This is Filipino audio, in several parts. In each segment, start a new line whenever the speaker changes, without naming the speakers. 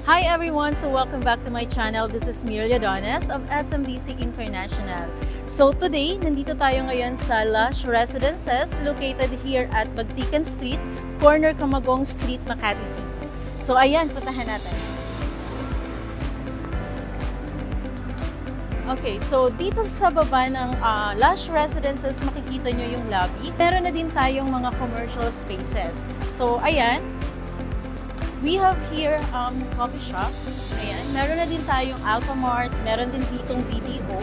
Hi everyone! So welcome back to my channel. This is Mirlia Dones of SMDC International. So today, nandito tayo ngayon sa Lush Residences located here at Bagtikan Street, corner Camagong Street, Makati City. So ayan, puntahan natin. Okay, so dito sa baba ng Lush Residences, makikita nyo yung lobby. Meron na din tayong mga commercial spaces. So ayan, we have here coffee shop. Ayan, meron na din tayong Alphamart, meron din ditong BDO,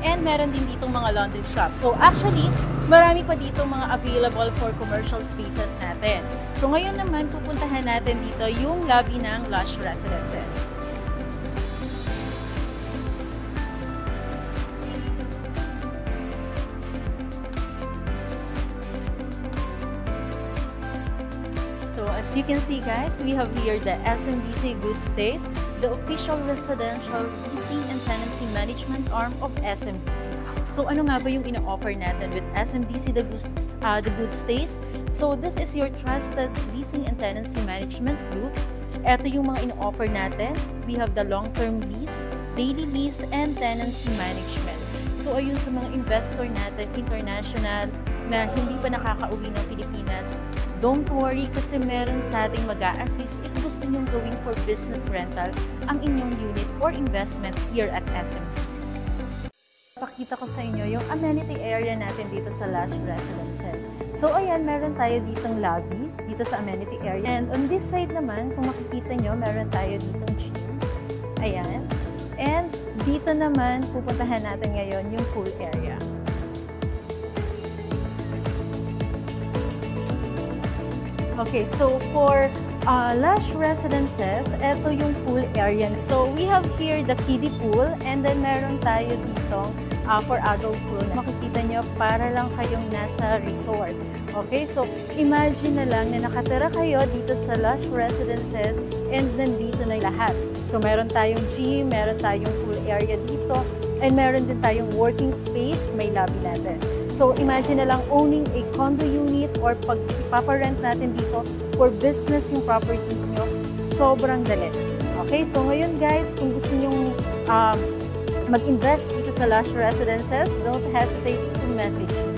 and meron din ditong mga laundry shop. So actually, marami pa dito mga available for commercial spaces natin. So ngayon naman, pupuntahan natin dito yung lobby ng Lush Residences. So as you can see guys, we have here the SMDC Goodstays, the official residential leasing and tenancy management arm of SMDC. So ano nga ba yung ina-offer natin with SMDC the Goodstays? So this is your trusted leasing and tenancy management group. Ito yung mga ina-offer natin. We have the long-term lease, daily lease, and tenancy management. So ayun sa mga investor natin, international, na hindi pa nakakauwi ng Pilipinas, don't worry kasi meron sa ating mag-a-assist if gusto nyong gawin for business rental ang inyong unit or investment here at SMDC. Pakita ko sa inyo yung amenity area natin dito sa Lush Residences. So ayan, meron tayo ditong lobby dito sa amenity area. And on this side naman, kung makikita nyo, meron tayo ditong gym. Ayan. And dito naman, pupuntahan natin ngayon yung pool area. Okay, so for Lush Residences, ito yung pool area. So we have here the kiddie pool, and then meron tayo dito for adult pool. Makikita nyo, para lang kayong nasa resort. Okay, so imagine na lang na nakatira kayo dito sa Lush Residences and nandito na lahat. So meron tayong gym, meron tayong pool area dito, and meron din tayong working space, may lobby natin. So imagine na lang owning a condo unit or pag ipaparent natin dito for business yung property nyo, sobrang dali. Okay, so ngayon guys, kung gusto nyong mag-invest dito sa Lush Residences, don't hesitate to message me.